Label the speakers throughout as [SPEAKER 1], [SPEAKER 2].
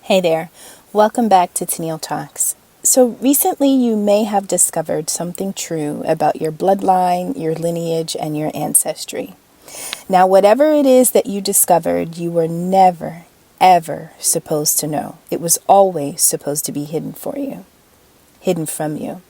[SPEAKER 1] Hey there, welcome back to Tennille Talks. So recently you may have discovered something true about your bloodline, your lineage, and your ancestry. Now, whatever it is that you discovered, you were never, ever supposed to know. It was always supposed to be hidden from you.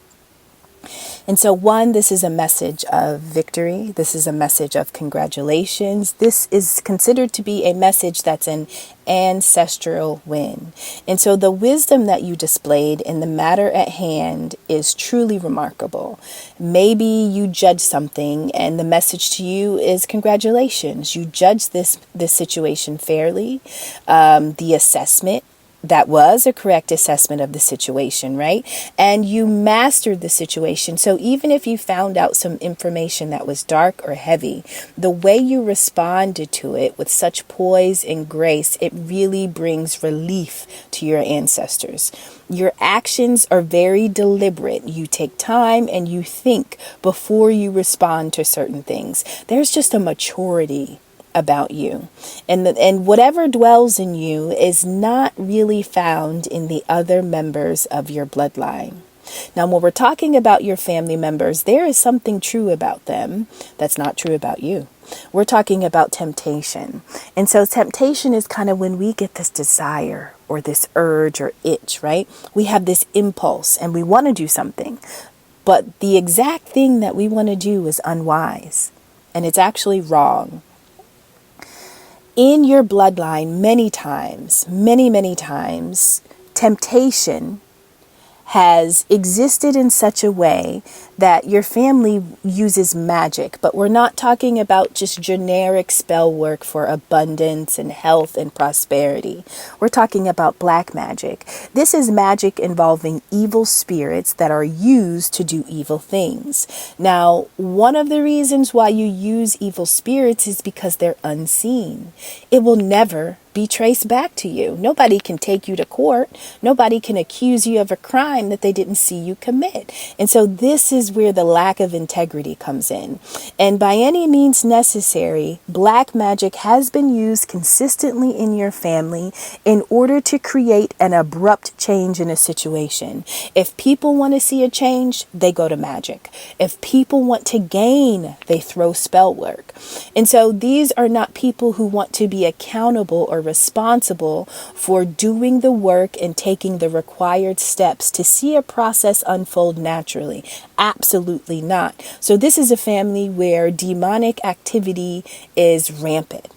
[SPEAKER 1] And so, one, this is a message of victory. This is a message of congratulations. This is considered to be a message that's an ancestral win. And so the wisdom that you displayed in the matter at hand is truly remarkable. Maybe you judge something and the message to you is congratulations. You judged this situation fairly. The assessment that was a correct assessment of the situation, right? And you mastered the situation. So even if you found out some information that was dark or heavy, the way you responded to it with such poise and grace, it really brings relief to your ancestors. Your actions are very deliberate. You take time and you think before you respond to certain things. There's just a maturity about you, and whatever dwells in you is not really found in the other members of your bloodline. Now, when we're talking about your family members, there is something true about them that's not true about you. We're talking about temptation. And so temptation is kind of when we get this desire or this urge or itch, right? We have this impulse and we want to do something, but the exact thing that we want to do is unwise and it's actually wrong. In your bloodline, many times, temptation has existed in such a way that your family uses magic, but we're not talking about just generic spell work for abundance and health and prosperity. We're talking about black magic. This is magic involving evil spirits that are used to do evil things. Now, one of the reasons why you use evil spirits is because they're unseen. It will never be traced back to you. Nobody can take you to court. Nobody can accuse you of a crime that they didn't see you commit. And so this is where the lack of integrity comes in. And by any means necessary, black magic has been used consistently in your family in order to create an abrupt change in a situation. If people want to see a change, they go to magic. If people want to gain, they throw spell work. And so these are not people who want to be accountable or responsible for doing the work and taking the required steps to see a process unfold naturally. Absolutely not. So this is a family where demonic activity is rampant.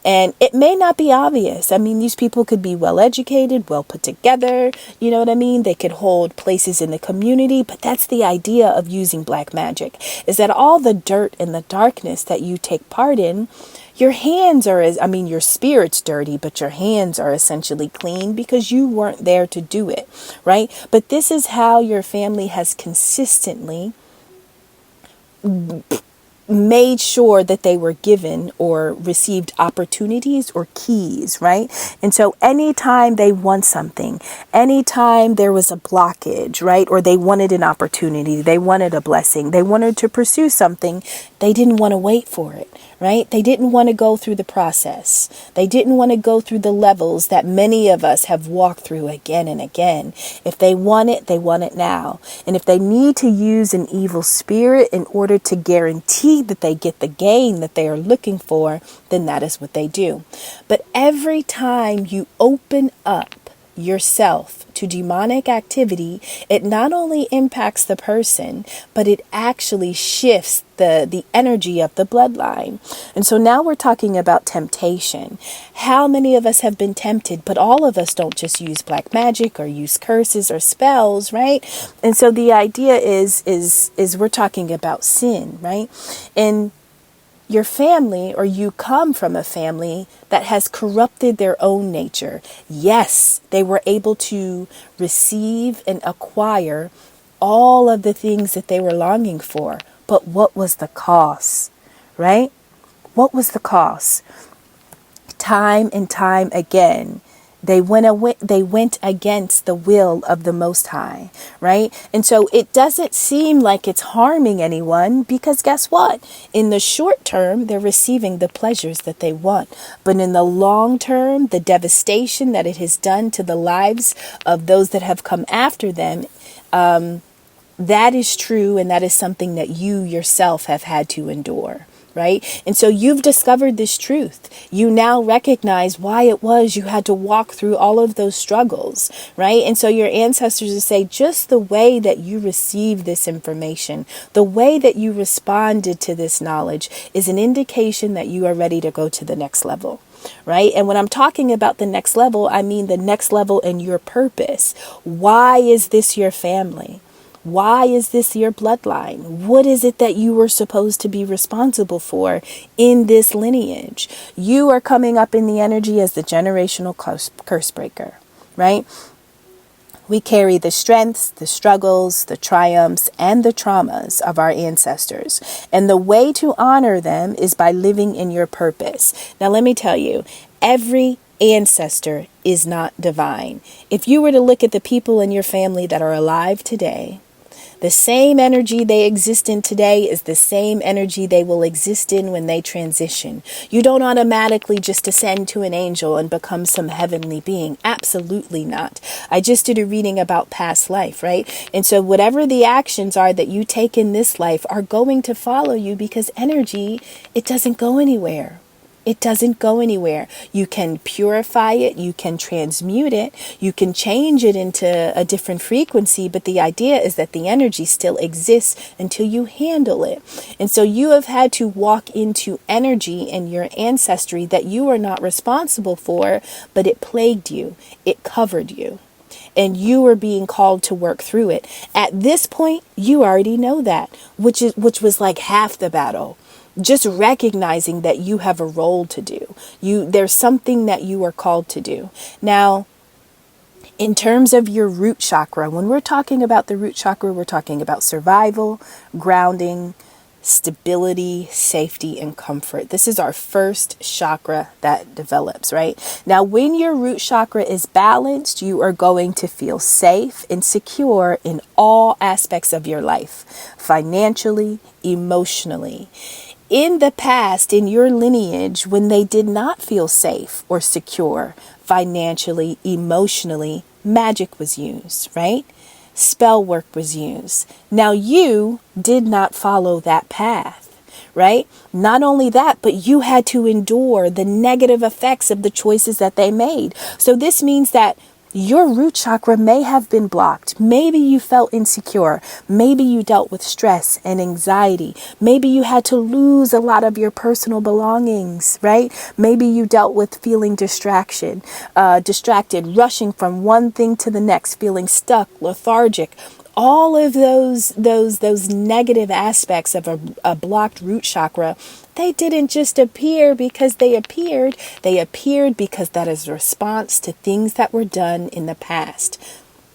[SPEAKER 1] And it may not be obvious. I mean, these people could be well educated, well put together. You know what I mean? They could hold places in the community. But that's the idea of using black magic, is that all the dirt and the darkness that you take part in, your hands are, your spirit's dirty, but your hands are essentially clean because you weren't there to do it, right? But this is how your family has consistently made sure that they were given or received opportunities or keys, right? And so anytime they want something, anytime there was a blockage, right? Or they wanted an opportunity, they wanted a blessing, they wanted to pursue something, they didn't want to wait for it, right? They didn't want to go through the process. They didn't want to go through the levels that many of us have walked through again and again. If they want it, they want it now. And if they need to use an evil spirit in order to guarantee that they get the gain that they are looking for, then that is what they do. But every time you open up yourself to demonic activity, it not only impacts the person, but it actually shifts the energy of the bloodline. And so now we're talking about temptation. How many of us have been tempted? But all of us don't just use black magic or use curses or spells, right? And so the idea is we're talking about sin, right? And your family, or you come from a family that has corrupted their own nature. Yes, they were able to receive and acquire all of the things that they were longing for. But what was the cost, right? What was the cost? Time and time again, They went against the will of the Most High, right? And so it doesn't seem like it's harming anyone because guess what? In the short term, they're receiving the pleasures that they want. But in the long term, the devastation that it has done to the lives of those that have come after them, that is true. And that is something that you yourself have had to endure. Right? And so you've discovered this truth. You now recognize why it was you had to walk through all of those struggles, right? And so your ancestors will say just the way that you received this information, the way that you responded to this knowledge is an indication that you are ready to go to the next level. Right? And when I'm talking about the next level, I mean the next level in your purpose. Why is this your family? Why is this your bloodline? What is it that you were supposed to be responsible for in this lineage? You are coming up in the energy as the generational curse breaker, right? We carry the strengths, the struggles, the triumphs, and the traumas of our ancestors. And the way to honor them is by living in your purpose. Now, let me tell you, every ancestor is not divine. If you were to look at the people in your family that are alive today, the same energy they exist in today is the same energy they will exist in when they transition. You don't automatically just ascend to an angel and become some heavenly being. Absolutely not. I just did a reading about past life, right? And so whatever the actions are that you take in this life are going to follow you because energy, it doesn't go anywhere. It doesn't go anywhere. You can purify it. You can transmute it. You can change it into a different frequency. But the idea is that the energy still exists until you handle it. And so you have had to walk into energy in your ancestry that you are not responsible for, but it plagued you. It covered you. And you are being called to work through it. At this point, you already know that, which was like half the battle. Just recognizing that you have a role to do. There's something that you are called to do. Now, in terms of your root chakra, when we're talking about the root chakra, we're talking about survival, grounding, stability, safety, and comfort. This is our first chakra that develops, right? Now, when your root chakra is balanced, you are going to feel safe and secure in all aspects of your life, financially, emotionally. In the past, in your lineage, when they did not feel safe or secure financially, emotionally, magic was used, right? Spell work was used. Now you did not follow that path, right? Not only that, but you had to endure the negative effects of the choices that they made. So this means that your root chakra may have been blocked. Maybe you felt insecure. Maybe you dealt with stress and anxiety. Maybe you had to lose a lot of your personal belongings, right? Maybe you dealt with feeling distracted, rushing from one thing to the next, feeling stuck, lethargic. All of those negative aspects of a blocked root chakra, they didn't just appear because they appeared. They appeared because that is a response to things that were done in the past.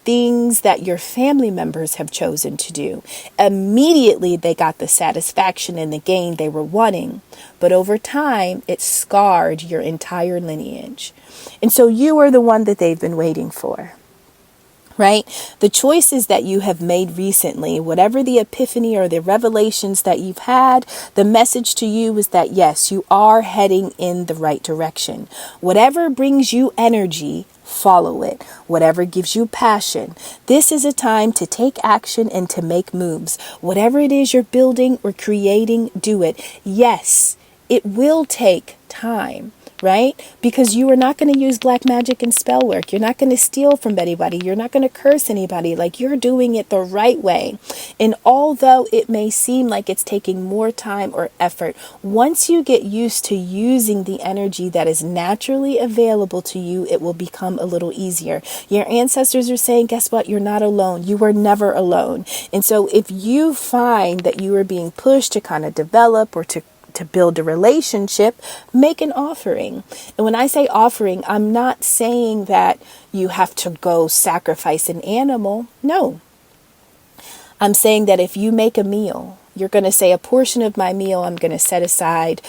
[SPEAKER 1] Things that your family members have chosen to do. Immediately they got the satisfaction and the gain they were wanting. But over time, it scarred your entire lineage. And so you are the one that they've been waiting for. Right? The choices that you have made recently, whatever the epiphany or the revelations that you've had, the message to you is that yes, you are heading in the right direction. Whatever brings you energy, follow it. Whatever gives you passion. This is a time to take action and to make moves. Whatever it is you're building or creating, do it. Yes, it will take time. Right? Because you are not going to use black magic and spell work. You're not going to steal from anybody. You're not going to curse anybody. Like, you're doing it the right way. And although it may seem like it's taking more time or effort, once you get used to using the energy that is naturally available to you, it will become a little easier. Your ancestors are saying, guess what? You're not alone. You were never alone. And so if you find that you are being pushed to kind of develop or to build a relationship, make an offering. And when I say offering, I'm not saying that you have to go sacrifice an animal. No. I'm saying that if you make a meal You're going to say a portion of my meal I'm going to set aside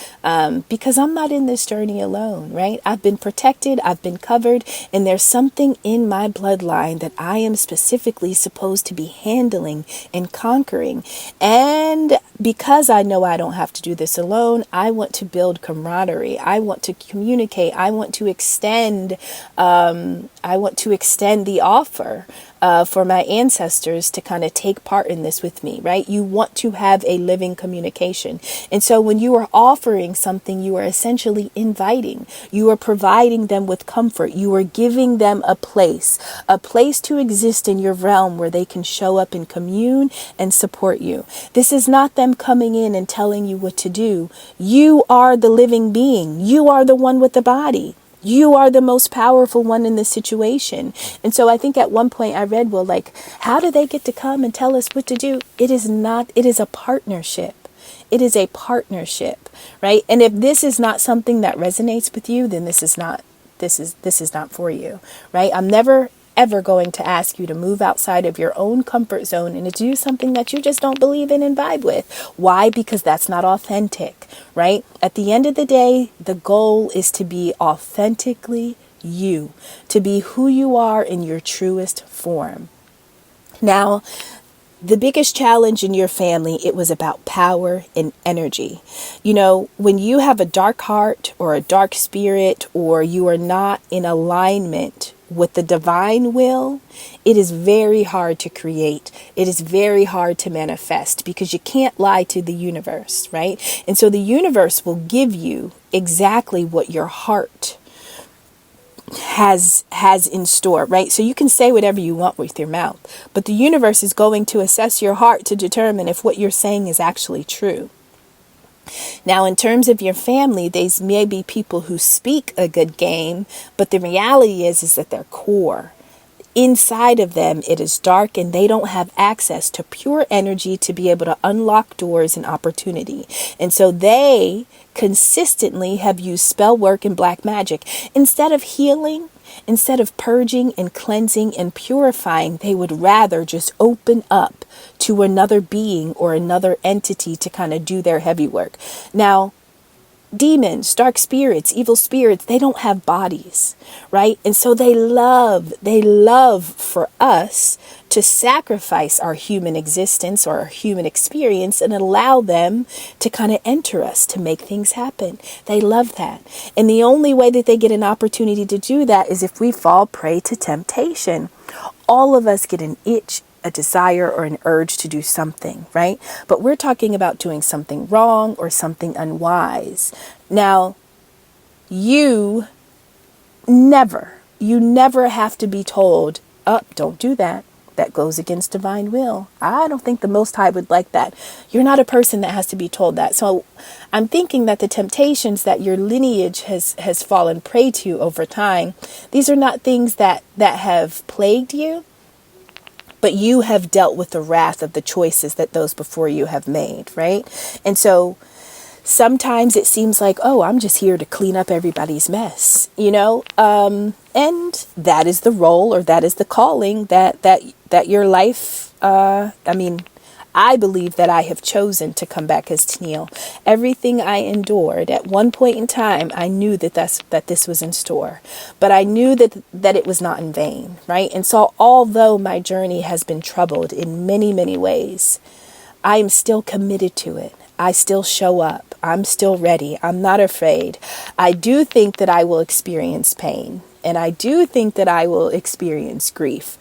[SPEAKER 1] because I'm not in this journey alone, right? I've been protected, I've been covered, and there's something in my bloodline that I am specifically supposed to be handling and conquering. And because I know I don't have to do this alone, I want to build camaraderie. I want to communicate. I want to extend the offer for my ancestors to kind of take part in this with me, right? You want to have a living communication. And so when you are offering something, you are essentially inviting, you are providing them with comfort. You are giving them a place to exist in your realm where they can show up and commune and support you. This is not them coming in and telling you what to do. You are the living being. You are the one with the body. You are the most powerful one in this situation. And so I think at one point I read, well, like, how do they get to come and tell us what to do? It is a partnership. It is a partnership, right? And if this is not something that resonates with you, then this is not for you, right? I'm never ever going to ask you to move outside of your own comfort zone and to do something that you just don't believe in and vibe with. Why? Because that's not authentic, right? At the end of the day, the goal is to be authentically you, to be who you are in your truest form. Now, the biggest challenge in your family, it was about power and energy. You know, when you have a dark heart or a dark spirit, or you are not in alignment with the divine will, it is very hard to create. It is very hard to manifest because you can't lie to the universe, right? And so the universe will give you exactly what your heart has in store, right? So you can say whatever you want with your mouth, but the universe is going to assess your heart to determine if what you're saying is actually true. Now, in terms of your family, these may be people who speak a good game, but the reality is that their core, inside of them, it is dark and they don't have access to pure energy to be able to unlock doors and opportunity. And so they consistently have used spell work and black magic. Instead of healing, instead of purging and cleansing and purifying, they would rather just open up to another being or another entity to kind of do their heavy work. Now, demons, dark spirits, evil spirits, they don't have bodies, right? And so they love for us to sacrifice our human existence or our human experience and allow them to kind of enter us to make things happen. They love that. And the only way that they get an opportunity to do that is if we fall prey to temptation. All of us get an itch, a desire, or an urge to do something, right? But we're talking about doing something wrong or something unwise. Now, you never have to be told, don't do that. That goes against divine will. I don't think the Most High would like that. You're not a person that has to be told that. So I'm thinking that the temptations that your lineage has fallen prey to over time, these are not things that have plagued you, but you have dealt with the wrath of the choices that those before you have made, right? And so sometimes it seems like, I'm just here to clean up everybody's mess, you know? And that is the role, or that is the calling that your life, I believe that I have chosen to come back as Tennille. Everything I endured, at one point in time, I knew that this was in store. But I knew that it was not in vain, right? And so although my journey has been troubled in many, many ways, I am still committed to it. I still show up. I'm still ready. I'm not afraid. I do think that I will experience pain. And I do think that I will experience grief.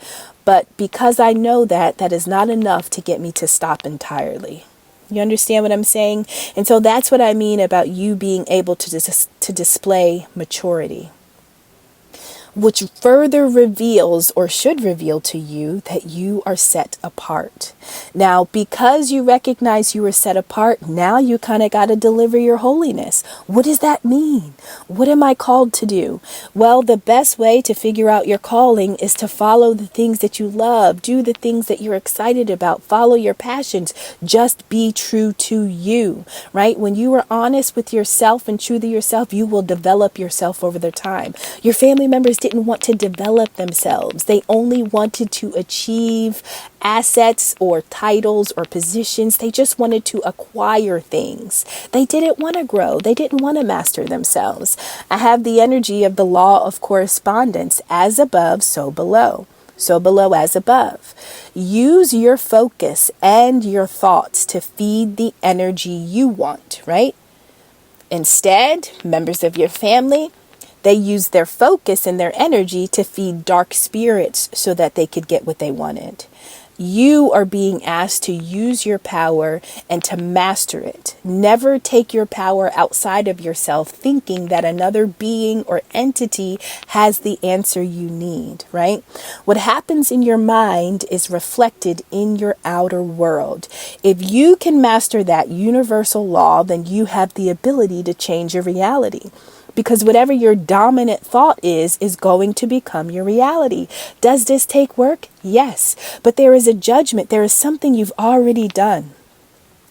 [SPEAKER 1] But because I know that is not enough to get me to stop entirely. You understand what I'm saying? And so that's what I mean about you being able to display maturity, which further reveals, or should reveal to you, that you are set apart. Now, because you recognize you are set apart, now you kind of got to deliver your holiness. What does that mean? What am I called to do? Well, the best way to figure out your calling is to follow the things that you love, do the things that you're excited about, follow your passions, just be true to you, right? When you are honest with yourself and true to yourself, you will develop yourself over the time. Your family members didn't want to develop themselves. They only wanted to achieve assets or titles or positions. They just wanted to acquire things. They didn't want to grow. They didn't want to master themselves. I have the energy of the law of correspondence: as above, so below. So below as above. Use your focus and your thoughts to feed the energy you want, right? Instead, members of your family, they use their focus and their energy to feed dark spirits so that they could get what they wanted. You are being asked to use your power and to master it. Never take your power outside of yourself thinking that another being or entity has the answer you need, right? What happens in your mind is reflected in your outer world. If you can master that universal law, then you have the ability to change your reality. Because whatever your dominant thought is going to become your reality. Does this take work? Yes. But there is a judgment. There is something you've already done.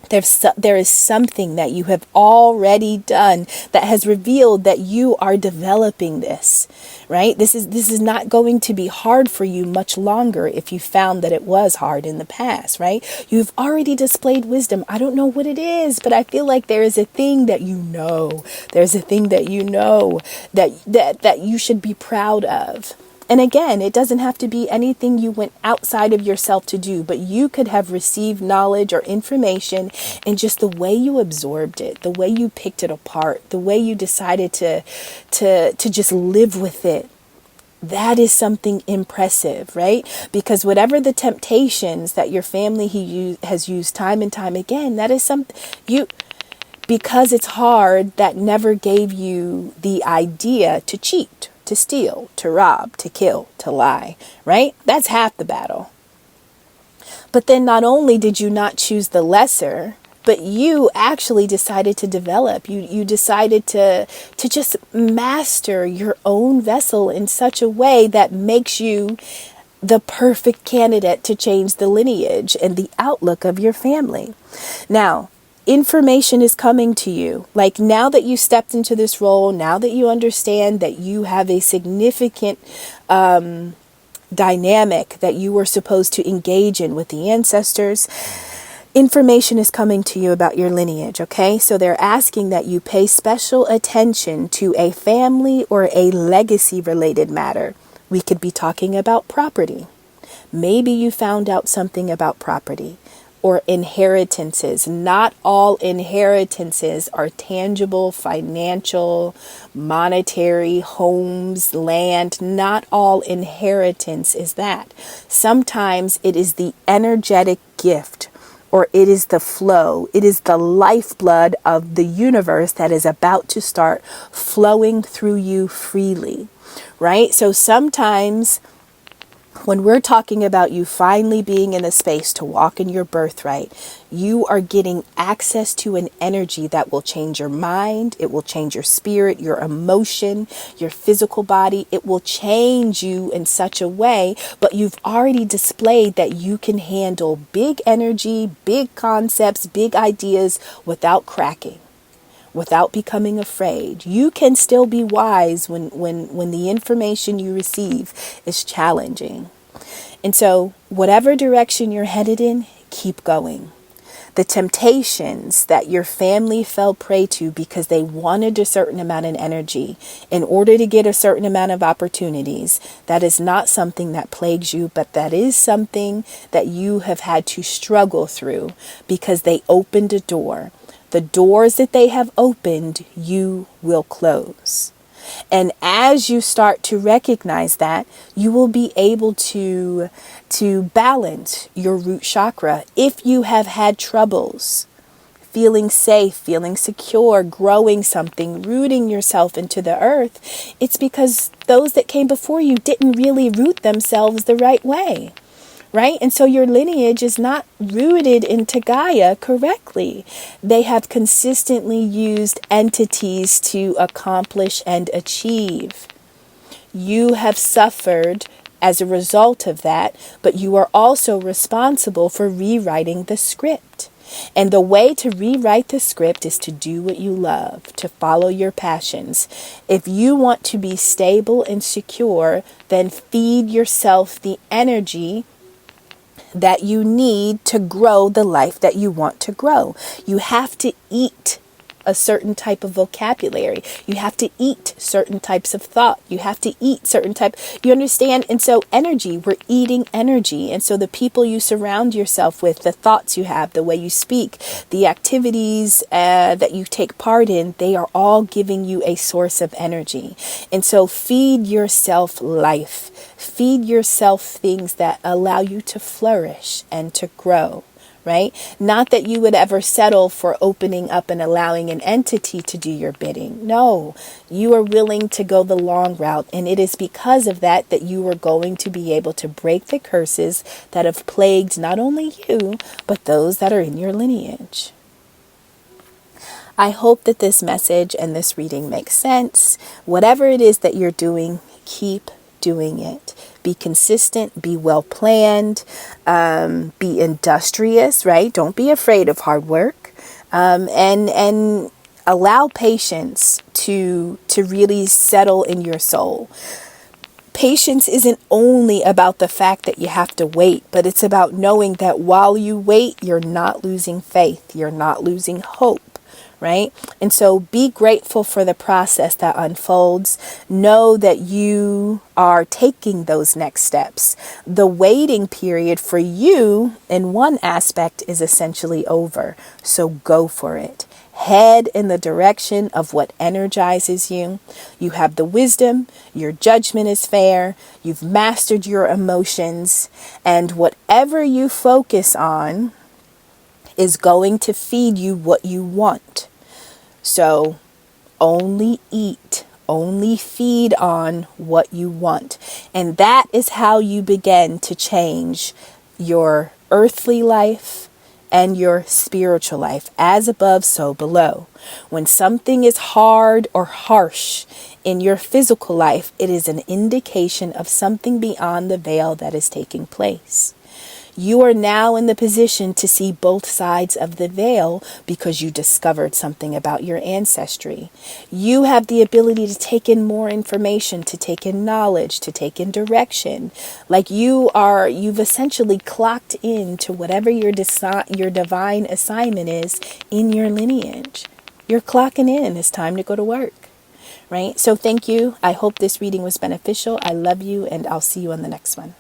[SPEAKER 1] There is something that you have already done that has revealed that you are developing this, right? This is not going to be hard for you much longer if you found that it was hard in the past, right? You've already displayed wisdom. I don't know what it is, but I feel like there is a thing that you know. There's a thing that you know that you should be proud of. And again, it doesn't have to be anything you went outside of yourself to do, but you could have received knowledge or information, and just the way you absorbed it, the way you picked it apart, the way you decided to just live with it. That is something impressive, right? Because whatever the temptations that your family has used time and time again, that is something because it's hard, that never gave you the idea to cheat, to steal, to rob, to kill, to lie, right? That's half the battle. But then not only did you not choose the lesser, but you actually decided to develop. You decided to just master your own vessel in such a way that makes you the perfect candidate to change the lineage and the outlook of your family. Now, information is coming to you. Like, now that you stepped into this role, now that you understand that you have a significant dynamic that you were supposed to engage in with the ancestors, information is coming to you about your lineage, okay? So they're asking that you pay special attention to a family or a legacy related matter. We could be talking about property. Maybe you found out something about property. Or inheritances. Not all inheritances are tangible, financial, monetary, homes, land. Not all inheritance is that. Sometimes it is the energetic gift, or it is the flow. It is the lifeblood of the universe that is about to start flowing through you freely, right? So sometimes when we're talking about you finally being in a space to walk in your birthright, you are getting access to an energy that will change your mind. It will change your spirit, your emotion, your physical body. It will change you in such a way, but you've already displayed that you can handle big energy, big concepts, big ideas without cracking, without becoming afraid. You can still be wise when the information you receive is challenging. And so whatever direction you're headed in, keep going. The temptations that your family fell prey to because they wanted a certain amount of energy in order to get a certain amount of opportunities, that is not something that plagues you, but that is something that you have had to struggle through because they opened a door. The doors that they have opened, you will close. And as you start to recognize that, you will be able to balance your root chakra. If you have had troubles feeling safe, feeling secure, growing something, rooting yourself into the earth, it's because those that came before you didn't really root themselves the right way. Right? And so your lineage is not rooted into Gaia correctly. They have consistently used entities to accomplish and achieve. You have suffered as a result of that, but you are also responsible for rewriting the script. And the way to rewrite the script is to do what you love, to follow your passions. If you want to be stable and secure, then feed yourself the energy that you need to grow the life that you want to grow. You have to eat a certain type of vocabulary. You have to eat certain types of thought. You have to eat certain type. You understand? And so energy, we're eating energy. And so the people you surround yourself with, the thoughts you have, the way you speak, the activities that you take part in, they are all giving you a source of energy. And so feed yourself life. Feed yourself things that allow you to flourish and to grow. Right? Not that you would ever settle for opening up and allowing an entity to do your bidding. No, you are willing to go the long route. And it is because of that that you are going to be able to break the curses that have plagued not only you, but those that are in your lineage. I hope that this message and this reading makes sense. Whatever it is that you're doing, keep doing it. Be consistent, be well planned, be industrious, right? Don't be afraid of hard work, and allow patience to really settle in your soul. Patience isn't only about the fact that you have to wait, but it's about knowing that while you wait, you're not losing faith, you're not losing hope. Right? And so be grateful for the process that unfolds. Know that you are taking those next steps. The waiting period for you in one aspect is essentially over. So go for it. Head in the direction of what energizes you. You have the wisdom. Your judgment is fair. You've mastered your emotions. And whatever you focus on is going to feed you what you want. So only eat, only feed on what you want. And that is how you begin to change your earthly life and your spiritual life. As above, so below. When something is hard or harsh in your physical life, it is an indication of something beyond the veil that is taking place. You are now in the position to see both sides of the veil because you discovered something about your ancestry. You have the ability to take in more information, to take in knowledge, to take in direction. Like you've essentially clocked in to whatever your divine assignment is in your lineage. You're clocking in. It's time to go to work. Right? So thank you. I hope this reading was beneficial. I love you, and I'll see you on the next one.